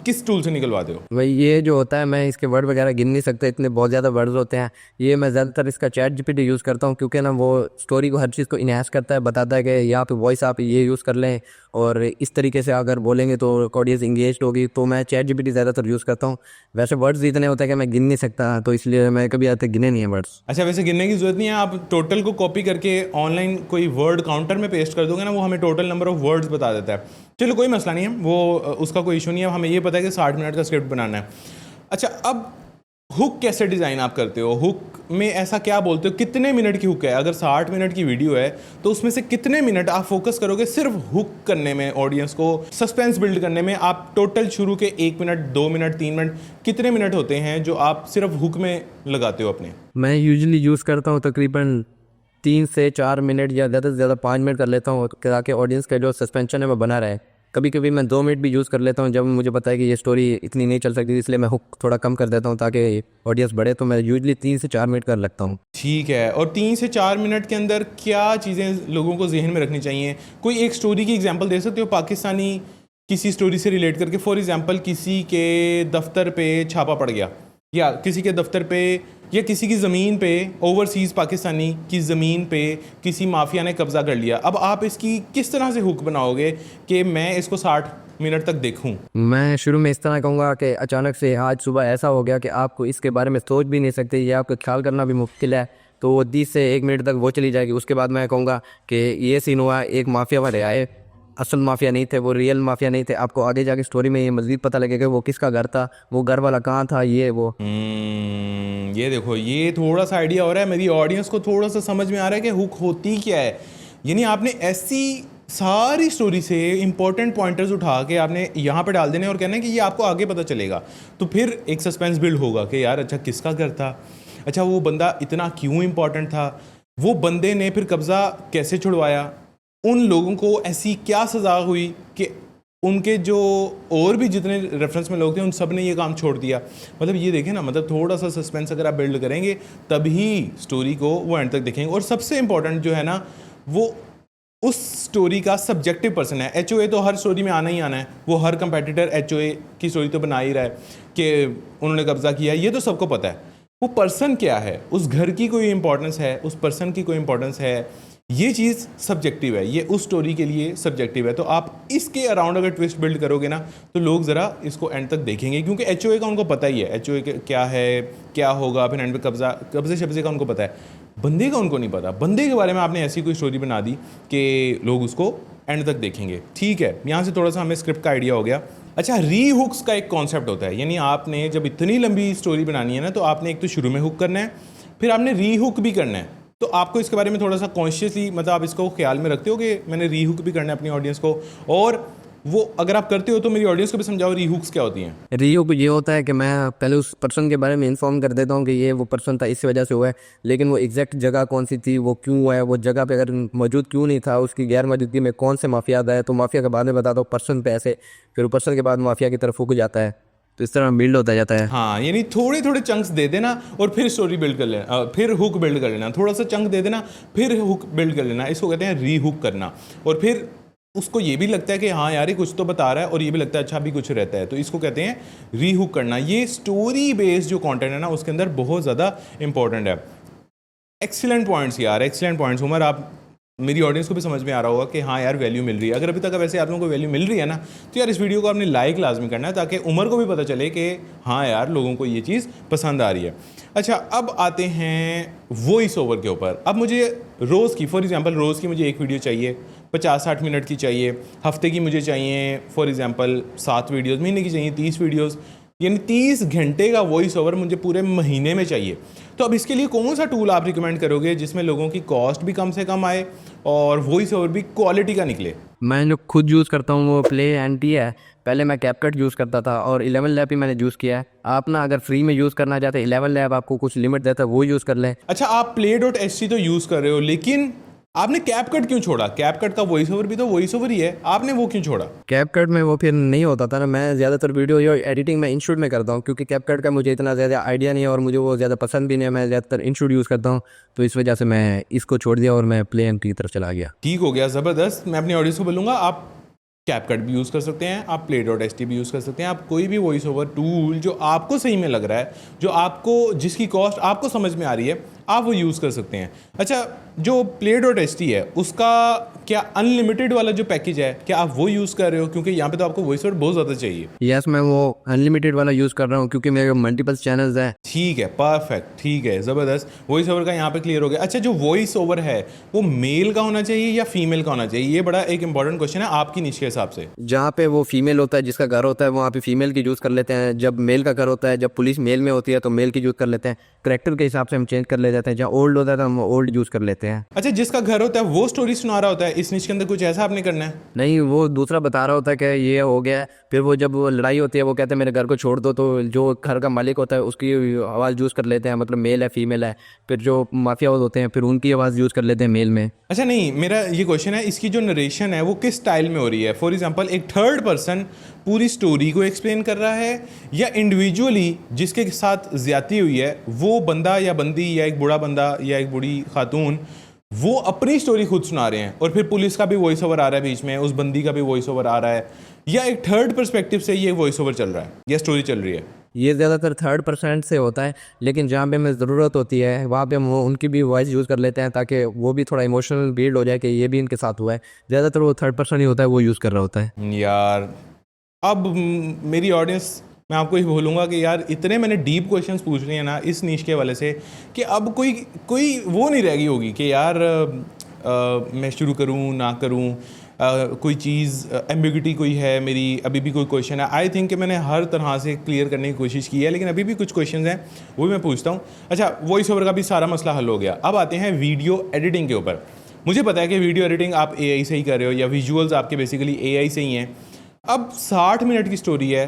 किस टूल से निकलवाते हो? भाई ये जो होता है, मैं इसके वर्ड वगैरह गिन नहीं सकता, इतने बहुत ज़्यादा वर्ड्स होते हैं। ये मैं ज़्यादातर इसका चैट जीपीटी यूज़ करता हूँ, क्योंकि ना वो स्टोरी को हर चीज़ को इनहेंस करता है, बताता है कि यहाँ पे वॉइस आप ये यूज़ कर लें और इस तरीके से अगर बोलेंगे तो ऑडियंस इंगेज होगी। तो मैं चैट जीपीटी ज़्यादातर यूज़ करता हूँ। वैसे वर्ड्स इतने होते हैं कि मैं गिन नहीं सकता, तो इसलिए मैं कभी आते गिने नहीं है वर्ड्स। अच्छा, वैसे गिनने की जरूरत नहीं है, आप टोटल को कॉपी करके ऑनलाइन कोई वर्ड काउंटर में पेस्ट कर दोगे ना, वो हमें टोटल नंबर ऑफ वर्ड्स बता देता है। चलो कोई मसला नहीं है, वो उसका कोई इशू नहीं है, हमें ये पता है कि 60 मिनट का स्क्रिप्ट बनाना है। अच्छा, अब हुक कैसे डिज़ाइन आप करते हो? हुक में ऐसा क्या बोलते हो, कितने मिनट की हुक है? अगर 60 मिनट की वीडियो है तो उसमें से कितने मिनट आप फोकस करोगे सिर्फ हुक करने में, ऑडियंस को सस्पेंस बिल्ड करने में? आप टोटल शुरू के 1 मिनट, 2 मिनट, 3 मिनट, कितने मिनट होते हैं जो आप सिर्फ हुक में लगाते हो अपने? मैं यूजुअली यूज़ करता हूँ तकरीबन 3 से 4 मिनट या ज़्यादा से ज़्यादा 5 मिनट कर लेता हूँ, ताकि ऑडियंस का जो सस्पेंशन है वो बना रहे। कभी कभी मैं 2 मिनट भी यूज़ कर लेता हूँ जब मुझे पता है कि ये स्टोरी इतनी नहीं चल सकती, इसलिए मैं हुक थोड़ा कम कर देता हूँ ताकि ऑडियंस बढ़े। तो मैं यूजुअली 3 से 4 मिनट कर लगता हूँ। ठीक है, और 3 से 4 मिनट के अंदर क्या चीज़ें लोगों को जहन में रखनी चाहिए? कोई एक स्टोरी की एग्जांपल दे सकते हो पाकिस्तानी किसी स्टोरी से रिलेट करके? फॉर एग्जांपल, किसी के दफ्तर पे छापा पड़ गया, या किसी के दफ्तर पे या किसी की ज़मीन पे, ओवरसीज़ पाकिस्तानी की ज़मीन पे किसी माफिया ने कब्ज़ा कर लिया। अब आप इसकी किस तरह से हुक बनाओगे कि मैं इसको 60 मिनट तक देखूं? मैं शुरू में इस तरह कहूँगा कि अचानक से आज सुबह ऐसा हो गया कि आपको इसके बारे में सोच भी नहीं सकते, या आपको ख्याल करना भी मुश्किल है, तो वो 20 से 1 मिनट तक वो चली जाएगी। उसके बाद मैं कहूँगा कि ये सीन हुआ, एक माफिया वाले आए, असल माफिया नहीं थे, वो रियल माफिया नहीं थे। आपको आगे जाके स्टोरी में ये मज़ीद पता लगेगा वो किसका घर था, वो घर वाला कहाँ था, ये वो। ये देखो, ये थोड़ा सा आइडिया हो रहा है, मेरी ऑडियंस को थोड़ा सा समझ में आ रहा है कि हुक होती क्या है। यानी आपने ऐसी सारी स्टोरी से इंपॉर्टेंट पॉइंटर्स उठा के आपने यहाँ पे डाल देने और कहना है कि ये आपको आगे पता चलेगा। तो फिर एक सस्पेंस बिल्ड होगा कि यार अच्छा किसका घर था, अच्छा वो बंदा इतना क्यों इंपॉर्टेंट था, वो बंदे ने फिर कब्ज़ा कैसे छुड़वाया, उन लोगों को ऐसी क्या सज़ा हुई कि उनके जो और भी जितने रेफरेंस में लोग थे उन सब ने ये काम छोड़ दिया। मतलब ये देखें ना, मतलब थोड़ा सा सस्पेंस अगर आप बिल्ड करेंगे तभी स्टोरी को वो एंड तक देखेंगे। और सबसे इंपॉर्टेंट जो है ना, वो उस स्टोरी का सब्जेक्टिव पर्सन है। एचओए तो हर स्टोरी में आना ही आना है, वो हर कंपेटिटर एचओए की स्टोरी तो बना ही रहा है कि उन्होंने कब्जा किया, ये तो सबको पता है। वो पर्सन क्या है, उस घर की कोई इंपॉर्टेंस है, उस पर्सन की कोई इंपॉर्टेंस है, ये चीज़ सब्जेक्टिव है, ये उस स्टोरी के लिए सब्जेक्टिव है। तो आप इसके अराउंड अगर ट्विस्ट बिल्ड करोगे ना तो लोग ज़रा इसको एंड तक देखेंगे, क्योंकि एचओए का उनको पता ही है, एचओए क्या है, क्या होगा, फिर एंड पे कब्जे शब्जे का उनको पता है, बंदे का उनको नहीं पता। बंदे के बारे में आपने ऐसी कोई स्टोरी बना दी कि लोग उसको एंड तक देखेंगे। ठीक है, यहाँ से थोड़ा सा हमें स्क्रिप्ट का आइडिया हो गया। अच्छा, री हुक्स का एक कॉन्सेप्ट होता है, यानी आपने जब इतनी लंबी स्टोरी बनानी है ना, तो आपने एक तो शुरू में हुक करना है, फिर आपने री हुक भी करना है। तो आपको इसके बारे में थोड़ा सा कॉन्शियसली, मतलब आप इसको ख्याल में रखते हो कि मैंने री हुक भी करना है अपनी ऑडियंस को, और वो अगर आप करते हो तो मेरी ऑडियंस को भी समझाओ री हुक्स क्या होती हैं। री हुक ये होता है कि मैं पहले उस पर्सन के बारे में इन्फॉर्म कर देता हूँ कि ये वो पर्सन था, इस वजह से हुआ है, लेकिन वो एग्जैक्ट जगह कौन सी थी, वो क्यों हुआ है, वो जगह पे अगर मौजूद क्यों नहीं था, उसकी गैर मौजूदगी में कौन से माफिया आए, तो माफिया के बाद में बताता हूँ पर्सन पे ऐसे, फिर पर्सन के बाद माफिया की तरफ हुक जाता है। तो इस तरह बिल्ड होता जाता है। हाँ, यानी थोड़े थोड़े चंक्स दे देना और फिर स्टोरी बिल्ड कर लेना, फिर हुक बिल्ड कर लेना, थोड़ा सा चंक दे देना, फिर हुक बिल्ड कर लेना, इसको कहते हैं री हुक करना। और फिर उसको ये भी लगता है कि हाँ यार ये कुछ तो बता रहा है, और ये भी लगता है अच्छा भी कुछ रहता है, तो इसको कहते हैं री हुक करना। ये स्टोरी बेस्ड जो कंटेंट है ना, उसके अंदर बहुत ज़्यादा इंपॉर्टेंट है। एक्सीलेंट पॉइंट्स यार, एक्सीलेंट पॉइंट्स। उमर, आप मेरी ऑडियंस को भी समझ में आ रहा होगा कि हाँ यार वैल्यू मिल रही है। अगर अभी तक वैसे आप लोगों को वैल्यू मिल रही है ना, तो यार इस वीडियो को आपने लाइक लाजमी करना है, ताकि उमर को भी पता चले कि हाँ यार लोगों को ये चीज़ पसंद आ रही है। अच्छा, अब आते हैं वॉइस ओवर के ऊपर। अब मुझे रोज़ की, फॉर एग्जांपल रोज़ की मुझे एक वीडियो चाहिए, 50-60 मिनट की चाहिए, हफ्ते की मुझे चाहिए फॉर एग्जांपल 7 वीडियोज़, महीने की चाहिए 30 वीडियोज़, यानी 30 घंटे का वॉइस ओवर मुझे पूरे महीने में चाहिए। तो अब इसके लिए कौन सा टूल आप रिकमेंड करोगे जिसमें लोगों की कॉस्ट भी कम से कम आए और वॉइस ओवर भी क्वालिटी का निकले? मैं जो खुद यूज़ करता हूँ वो प्ले एंटी है। पहले मैं कैपकट यूज़ करता था और 11 लैब ही मैंने यूज़ किया है। आप ना अगर फ्री में यूज़ करना चाहते हैं, 11 लैब आपको कुछ लिमिट देता है, वो यूज़ कर लें। अच्छा, आप play.ht तो यूज़ कर रहे हो, लेकिन आपने कैपकट क्यों छोड़ा? कैपकट का वॉइस ओवर भी तो वॉइस ओवर ही है, आपने वो क्यों छोड़ा? कैपकट में वो फिर नहीं होता था ना। मैं ज़्यादातर वीडियो एडिटिंग में इंस्टीट्यूट में करता हूँ, क्योंकि कैपकट का मुझे इतना ज़्यादा आइडिया नहीं है और मुझे वो ज़्यादा पसंद भी नहीं है। मैं ज़्यादातर इंस्टीट्यूट यूज़ करता हूँ, तो इस वजह से मैं इसको छोड़ दिया और मैं प्ले एंटी की तरफ चला गया। ठीक हो गया, ज़बरदस्त। मैं अपनी ऑडियंस को बोलूँगा आप कैपकट भी यूज़ कर सकते हैं, आप play.ht भी यूज़ कर सकते हैं, आप कोई भी वॉइस ओवर टूल जो आपको सही में लग रहा है, जो आपको, जिसकी कॉस्ट आपको समझ में आ रही है, आप वो यूज़ कर सकते हैं। अच्छा, जो play.ht है उसका क्या अनलिमिटेड वाला जो पैकेज है, क्या आप वो यूज़ कर रहे हो? क्योंकि यहाँ पे तो आपको वॉइस ओवर बहुत ज़्यादा चाहिए। यस, मैं वो अनलिमिटेड वाला यूज़ कर रहा हूँ क्योंकि मेरे मल्टीपल चैनल्स हैं। ठीक है, परफेक्ट, ठीक है, ज़बरदस्त। वॉइस ओवर का यहाँ पे क्लियर हो गया। अच्छा, जो वॉइस ओवर है वो मेल का होना चाहिए या फीमेल का होना चाहिए? ये बड़ा एक इंपॉर्टेंट क्वेश्चन है आपकी निश के हिसाब से। जहाँ पे वो फीमेल होता है, जिसका घर होता है, वहाँ पे फीमेल की यूज़ कर लेते हैं। जब मेल का घर होता है, जब पुलिस मेल में होती है तो मेल की यूज़ कर लेते हैं। करेक्टर के हिसाब से हम चेंज कर ले जाते हैं। जहाँ ओल्ड होता है तो हम ओल्ड यूज़ कर लेते हैं। अच्छा, जिसका घर होता है वो स्टोरी सुना रहा होता है, इस निश के अंदर कुछ ऐसा आपने करना है? नहीं, वो दूसरा बता रहा होता है कि ये हो गया है। फिर वो जब वो लड़ाई होती है वो कहते हैं मेरे घर को छोड़ दो, तो जो घर का मालिक होता है उसकी आवाज़ यूज़ कर लेते हैं, मतलब मेल है फीमेल है। फिर जो माफिया होते हैं फिर उनकी आवाज़ यूज़ कर लेते हैं मेल में। अच्छा, नहीं, मेरा ये क्वेश्चन है, इसकी जो नरेशन है वो किस स्टाइल में हो रही है? फॉर एग्जांपल एक थर्ड पर्सन पूरी स्टोरी को एक्सप्लेन कर रहा है, या इंडिविजुअली जिसके साथ ज्यादती हुई है वो बंदा या बंदी या एक बूढ़ा बंदा या एक बूढ़ी खातून वो अपनी स्टोरी खुद सुना रहे हैं, और फिर पुलिस का भी वॉइस ओवर आ रहा है बीच में, उस बंदी का भी वॉइस ओवर आ रहा है, या एक थर्ड पर्सपेक्टिव से ये वॉइस ओवर चल रहा है या स्टोरी चल रही है? ये ज़्यादातर 3rd से होता है, लेकिन जहाँ पे हमें ज़रूरत होती है वहाँ पे हम उनकी भी वॉइस यूज़ कर लेते हैं, ताकि वो भी थोड़ा इमोशनल बिल्ड हो जाए कि ये भी इनके साथ हुआ है। ज़्यादातर वो 3rd ही होता है, वो यूज़ कर रहा होता है। यार अब मेरी ऑडियंस, मैं आपको ही बोलूँगा कि यार इतने मैंने डीप क्वेश्चंस पूछ लिए हैं ना इस नीश के वाले से, कि अब कोई वो नहीं रह गई होगी कि यार मैं शुरू करूँ ना करूँ, कोई चीज़ एम्बिग्यूटी कोई है मेरी, अभी भी कोई क्वेश्चन है। आई थिंक कि मैंने हर तरह से क्लियर करने की कोशिश की है, लेकिन अभी भी कुछ क्वेश्चन हैं वो भी मैं पूछता हूँ। अच्छा, वॉइस ओवर का भी सारा मसला हल हो गया। अब आते हैं वीडियो एडिटिंग के ऊपर। मुझे पता है कि वीडियो एडिटिंग आप AI से ही कर रहे हो, या विजुअल्स आपके बेसिकली AI से ही हैं। अब 60 मिनट की स्टोरी है,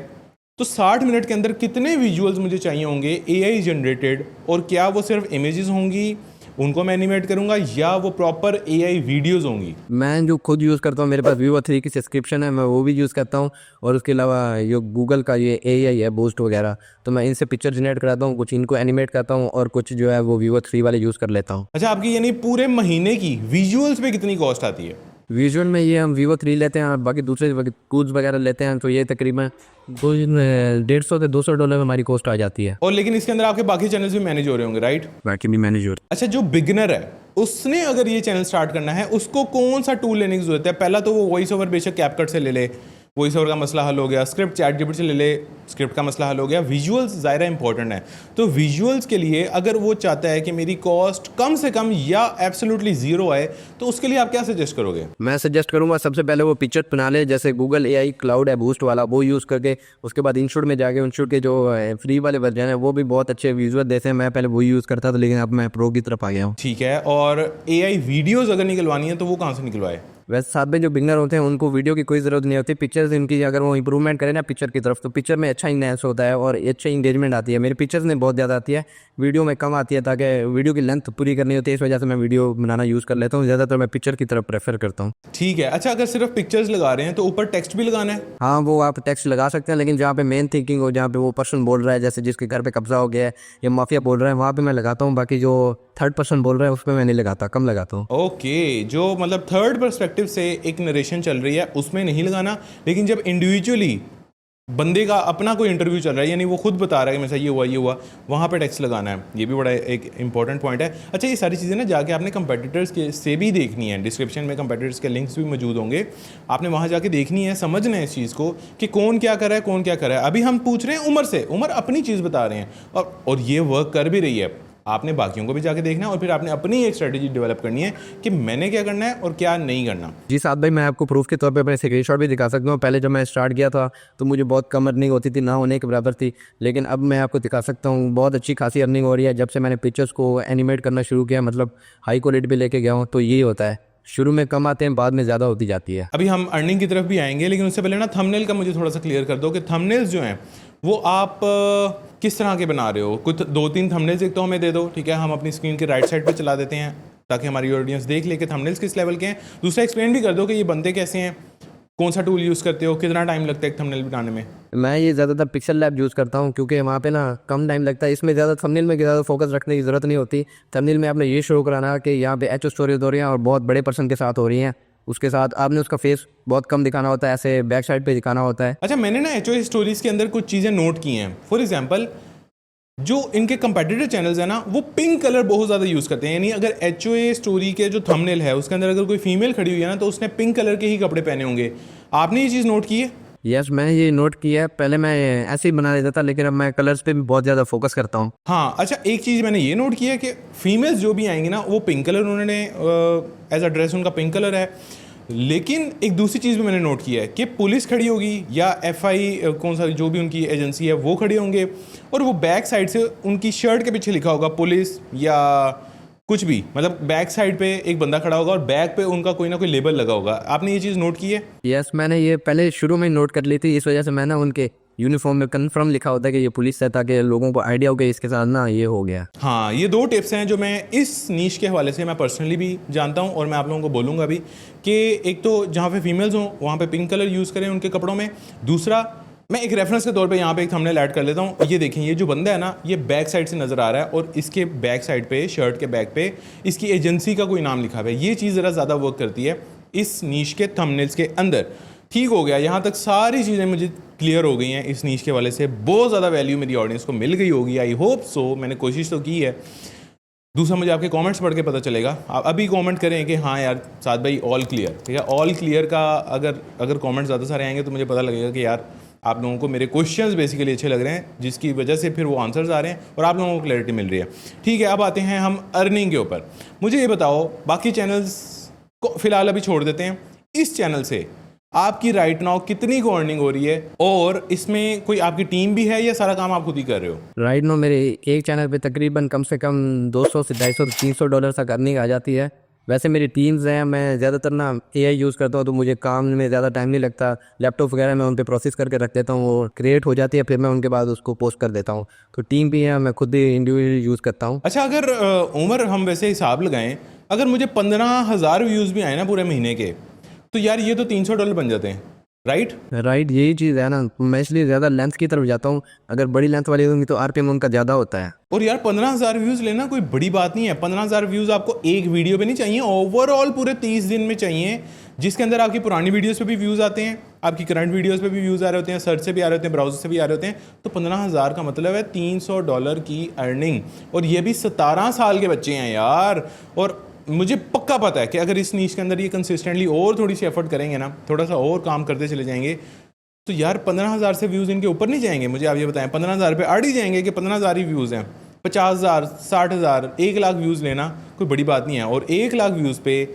तो 60 मिनट के अंदर कितने विजुअल्स मुझे चाहिए होंगे AI जनरेटेड, और क्या वो सिर्फ इमेजेस होंगी, उनको मैं एनिमेट करूंगा, या वो प्रॉपर AI वीडियोस होंगी? मैं जो खुद यूज़ करता हूँ, मेरे पास Vivo 3 की सब्सक्रिप्शन है, मैं वो भी यूज़ करता हूँ। और उसके अलावा ये गूगल का ये AI है बूस्ट वगैरह, तो मैं इनसे पिक्चर जनरेट कराता हूँ, कुछ इनको एनिमेट करता हूँ और कुछ जो है वो Vivo 3 वाले यूज़ कर लेता हूँ। अच्छा, आपकी यानी पूरे महीने की विजुअल्स पे कितनी कॉस्ट आती है? विजुअल में ये हम Vivo 3 लेते हैं और बाकी दूसरे कूड्स वगैरह लेते हैं, तो ये तकरीबन $150 से $200 में हमारी कॉस्ट आ जाती है। और लेकिन इसके अंदर आपके बाकी चैनल्स भी मैनेज हो रहे होंगे, राइट? बाकी भी मैनेज हो। अच्छा, जो बिगनर है उसने अगर ये चैनल स्टार्ट करना है, उसको कौन सा टूल लेने की जरूरत है? पहला तो वो वॉइस ओवर बेशक कैपकट से ले ले, वॉइस ओवर का मसला हल हो गया। स्क्रिप्ट ChatGPT से ले ले, स्क्रिप्ट का मसला हल हो गया। विजुअल्स ज़ाहिर इंपॉर्टेंट है, तो विजुअल्स के लिए अगर वो चाहता है कि मेरी कॉस्ट कम से कम या एब्सोल्युटली जीरो आए, तो उसके लिए आप क्या सजेस्ट करोगे? मैं सजेस्ट करूंगा सबसे पहले वो पिक्चर बना ले, जैसे गूगल AI क्लाउड है बूस्ट वाला, वो यूज़ करके उसके बाद इंस्टीट्यूट में जाके इंस्टीट्यूट के जो फ्री वाले वर्जन है वो भी बहुत अच्छे विजुअल देते हैं। मैं पहले वो यूज़ करता था, लेकिन अब मैं प्रो की तरफ आ गया हूँ। ठीक है, और AI वीडियोज़ अगर निकलवानी है तो वो कहाँ से निकलवाए? वैसे साथ में जो बिगनर होते हैं उनको वीडियो की कोई ज़रूरत नहीं होती। पिक्चर्स इनकी अगर वो इंप्रूवमेंट करें ना पिक्चर की तरफ, तो पिक्चर में अच्छा इनहेंस होता है और अच्छा इंगेजमेंट आती है। मेरी पिक्चर्स में बहुत ज़्यादा आती है, वीडियो में कम आती है, ताकि वीडियो की लेंथ पूरी करनी होती है। इस वजह से मैं वीडियो बनाना यूज़ कर लेता हूँ। ज़्यादातर मैं पिक्चर की तरफ प्रेफर करता हूँ। ठीक है। अच्छा, अगर सिर्फ पिक्चर्स लगा रहे हैं तो ऊपर टेक्स्ट भी लगाना है? हाँ, वो आप टेक्स्ट लगा सकते हैं, लेकिन जहाँ पे मेन थिंकिंग हो, जहाँ पे वो पर्सन बोल रहा है, जैसे जिसके घर पे कब्जा हो गया है या माफिया बोल रहा है, वहाँ पे मैं लगाता हूँ। बाकी जो थर्ड पर्सन बोल रहा है उस पर मैं नहीं लगाता, कम लगाता हूँ। ओके, जो मतलब थर्ड पर्सपेक्टिव से एक नरेशन चल रही है उसमें नहीं लगाना, लेकिन जब इंडिविजुअली बंदे का अपना कोई इंटरव्यू चल रहा है, यानी वो खुद बता रहा है कि मेरे साथ ये हुआ, वहाँ पे टैक्स लगाना है। ये भी बड़ा एक इंपॉर्टेंट पॉइंट है। अच्छा, ये सारी चीज़ें ना जाके आपने कंपेटिटर्स के से भी देखनी है। डिस्क्रिप्शन में कंपेटिटर्स के लिंक्स भी मौजूद होंगे, आपने वहाँ जाके देखनी है, समझना है इस चीज़ को कि कौन क्या कर रहा है, कौन क्या कर रहा है। अभी हम पूछ रहे हैं उमर से, उमर अपनी चीज़ बता रहे हैं और ये वर्क कर भी रही है। आपने बाकियों को भी जाके देखना है और फिर आपने अपनी एक स्ट्रेटजी डेवलप करनी है कि मैंने क्या करना है और क्या नहीं करना। जी साथ भाई, मैं आपको प्रूफ के तौर पे अपने स्क्रीनशॉट भी दिखा सकता हूँ। पहले जब मैं स्टार्ट किया था तो मुझे बहुत कम अर्निंग होती थी, ना होने के बराबर थी, लेकिन अब मैं आपको दिखा सकता हूँ बहुत अच्छी खासी अर्निंग हो रही है। जब से मैंने पिक्चर्स को एनिमेट करना शुरू किया, मतलब हाई क्वालिटी पे लेके गया हूँ, तो यही होता है, शुरू में कम आते हैं, बाद में ज़्यादा होती जाती है। अभी हम अर्निंग की तरफ भी आएंगे, लेकिन उससे पहले ना थंबनेल का मुझे थोड़ा सा क्लियर कर दो कि थंबनेल्स जो हैं वो आप किस तरह के बना रहे हो। कुछ 2-3 थंबनेल्स एक तो हमें दे दो, ठीक है, हम अपनी स्क्रीन के राइट साइड पे चला देते हैं ताकि हमारी ऑडियंस देख ले कि थंबनेल्स किस लेवल के हैं। दूसरा एक्सप्लेन भी कर दो कि ये बनते कैसे हैं, कौन सा टूल यूज़ करते हो, कितना टाइम लगता है एक थंबनेल बनाने में। मैं ये ज़्यादातर पिक्सल लैब यूज़ करता हूँ क्योंकि वहाँ पे ना कम टाइम लगता है। इसमें ज़्यादा थंबनेल में ज़्यादा फोकस रखने की ज़रूरत नहीं होती। थंबनेल में आपने ये शो कराना कि यहाँ पे एच स्टोरीज हो रही हैं और बहुत बड़े पर्सन के साथ हो रही हैं, उसके साथ आपने उसका फेस बहुत कम दिखाना होता है, ऐसे बैक साइड पे दिखाना होता है। अच्छा, मैंने ना एचओए स्टोरीज के अंदर कुछ चीज़ें नोट की हैं। फॉर एग्जांपल, जो इनके कंपेटिटिव चैनल्स हैं ना, वो पिंक कलर बहुत ज़्यादा यूज़ करते हैं। यानी अगर एचओए स्टोरी के जो थंबनेल है उसके अंदर अगर कोई फीमेल खड़ी हुई है ना, तो उसने पिंक कलर के ही कपड़े पहने होंगे। आपने ये चीज़ नोट की है? यस, मैं ये नोट किया है। पहले मैं ऐसे ही बना देता था, लेकिन अब मैं कलर्स पे भी बहुत ज़्यादा फोकस करता हूँ। हाँ, अच्छा, एक चीज़ मैंने ये नोट किया है कि फीमेल्स जो भी आएंगी ना, वो पिंक कलर उन्होंने एज अ ड्रेस उनका पिंक कलर है। लेकिन एक दूसरी चीज़ भी मैंने नोट किया है कि पुलिस खड़ी होगी या एफआई कौन सा जो भी उनकी एजेंसी है वो खड़े होंगे, और वो बैक साइड से उनकी शर्ट के पीछे लिखा होगा पुलिस या कुछ भी, मतलब बैक साइड पे एक बंदा खड़ा होगा और बैक पे उनका कोई ना कोई लेबल लगा होगा। आपने ये चीज़ नोट की है? यस, मैंने ये पहले शुरू में नोट कर ली थी, इस वजह से मैंने उनके यूनिफॉर्म में कन्फर्म लिखा होता है कि ये पुलिस है, ताकि लोगों को आइडिया हो कि इसके साथ ना ये हो गया। हाँ, ये 2 टिप्स हैं जो मैं इस नीश के हवाले से मैं पर्सनली भी जानता हूँ और मैं आप लोगों को बोलूँगा भी कि एक तो जहाँ पे फीमेल्स हों वहाँ पे पिंक कलर यूज़ करें उनके कपड़ों में। दूसरा, मैं एक रेफरेंस के तौर पे यहाँ पे एक थंबनेल ऐड कर लेता हूँ। ये देखें, ये जो बंदा है ना, ये बैक साइड से नज़र आ रहा है और इसके बैक साइड पे, शर्ट के बैक पे इसकी एजेंसी का कोई नाम लिखा हुआ है। ये चीज़ ज़रा ज़्यादा वर्क करती है इस नीश के थंबनेल्स के अंदर। ठीक हो गया, यहाँ तक सारी चीज़ें मुझे क्लियर हो गई हैं इस नीश के वाले से। बहुत ज़्यादा वैल्यू मेरी ऑडियंस को मिल गई होगी, आई होप सो। मैंने कोशिश तो की है। दूसरा, मुझे आपके कमेंट्स पढ़ के पता चलेगा। आप अभी कमेंट करें कि हाँ यार साद भाई ऑल क्लियर, ठीक है। ऑल क्लियर का अगर कमेंट्स ज़्यादा सारे आएंगे तो मुझे पता लगेगा कि यार आप लोगों को मेरे क्वेश्चंस बेसिकली अच्छे लग रहे हैं, जिसकी वजह से फिर वो आंसर्स आ रहे हैं और आप लोगों को क्लैरिटी मिल रही है। ठीक है, अब आते हैं हम अर्निंग के ऊपर। मुझे ये बताओ, बाकी चैनल्स को फ़िलहाल अभी छोड़ देते हैं, इस चैनल से आपकी राइट नाउ कितनी को अर्निंग हो रही है और इसमें कोई आपकी टीम भी है या सारा काम आप खुद ही कर रहे हो? राइट नाउ मेरे एक चैनल पे तकरीबन कम से कम 200 से 250 से 300 डॉलर तक अर्निंग आ जाती है। वैसे मेरी टीम्स हैं, मैं ज़्यादातर ना एआई यूज़ करता हूँ, तो मुझे काम में ज़्यादा टाइम नहीं लगता। लैपटॉप वगैरह मैं उन पर प्रोसेस करके रख देता हूँ, वो क्रिएट हो जाती है, फिर मैं उनके बाद उसको पोस्ट कर देता हूँ। तो टीम भी है, मैं खुद ही इंडिविजुअल यूज़ करता हूँ। अच्छा, अगर उमर हम वैसे हिसाब लगाएं, अगर मुझे 15,000 व्यूज़ भी आए ना पूरे महीने के, तो यार ये तो $300 बन जाते हैं, राइट, यही चीज़ है ना, मैं इसलिए ज़्यादा लेंथ की तरफ जाता हूँ। अगर बड़ी लेंथ वाली होंगी तो आरपीएम उनका ज़्यादा होता है। और यार 15,000 व्यूज़ लेना कोई बड़ी बात नहीं है। 15,000 व्यूज़ आपको एक वीडियो पे नहीं चाहिए, ओवरऑल पूरे 30 दिन में चाहिए, जिसके अंदर आपकी पुरानी वीडियोस पे भी व्यूज़ आते हैं, आपकी करंट वीडियोस पे भी व्यूज़ आ रहे होते हैं, सर्च से भी आ रहे होते हैं, ब्राउज़र से भी आ रहे होते हैं। तो 15,000 का मतलब है $300 की अर्निंग, और ये भी 17 साल के बच्चे हैं यार। और मुझे पक्का पता है कि अगर इस नीश के अंदर ये कंसिस्टेंटली और थोड़ी सी एफर्ट करेंगे ना, थोड़ा सा और काम करते चले जाएंगे, तो यार 15,000 से व्यूज़ इनके ऊपर नहीं जाएंगे। मुझे आप ये बताएं, 15,000 पे अड़ ही जाएंगे कि 15,000 ही व्यूज़ हैं। 50,000, 60,000, 1 लाख व्यूज़ लेना कोई बड़ी बात नहीं है। और 1 लाख व्यूज़ पे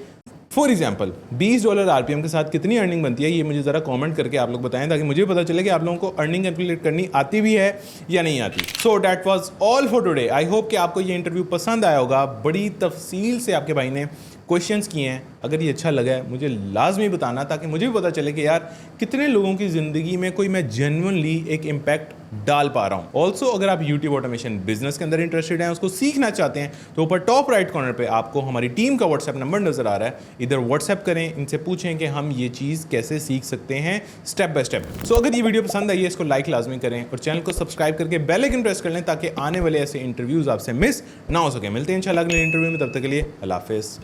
फॉर एग्जाम्पल $20 आरपीएम के साथ कितनी अर्निंग बनती है, ये मुझे ज़रा कमेंट करके आप लोग बताएं, ताकि मुझे पता चले कि आप लोगों को अर्निंग कैलकुलेट करनी आती भी है या नहीं आती। So that was all for today. I hope कि आपको ये इंटरव्यू पसंद आया होगा। बड़ी तफसील से आपके भाई ने क्वेश्चंस किए हैं। अगर ये अच्छा लगा है मुझे लाजमी बताना, ताकि मुझे भी पता चले कि यार कितने लोगों की ज़िंदगी में कोई मैं जेन्युइनली एक इम्पैक्ट डाल पा रहा हूँ। ऑल्सो अगर आप यूट्यूब ऑटोमेशन बिजनेस के अंदर इंटरेस्टेड हैं, उसको सीखना चाहते हैं, तो ऊपर टॉप राइट कॉर्नर पे आपको हमारी टीम का व्हाट्सएप नंबर नज़र आ रहा है। इधर व्हाट्सएप करें, इनसे पूछें कि हम ये चीज़ कैसे सीख सकते हैं स्टेप बाय स्टेप। सो अगर ये वीडियो पसंद आई है, इसको लाइक लाजमी करें और चैनल को सब्सक्राइब करके बेल आइकन प्रेस कर लें, ताकि आने वाले ऐसे इंटरव्यूज़ आपसे मिस ना हो सके। मिलते हैं इंशाल्लाह अगले इंटरव्यू में, तब तक के लिए अल्लाह हाफिज़।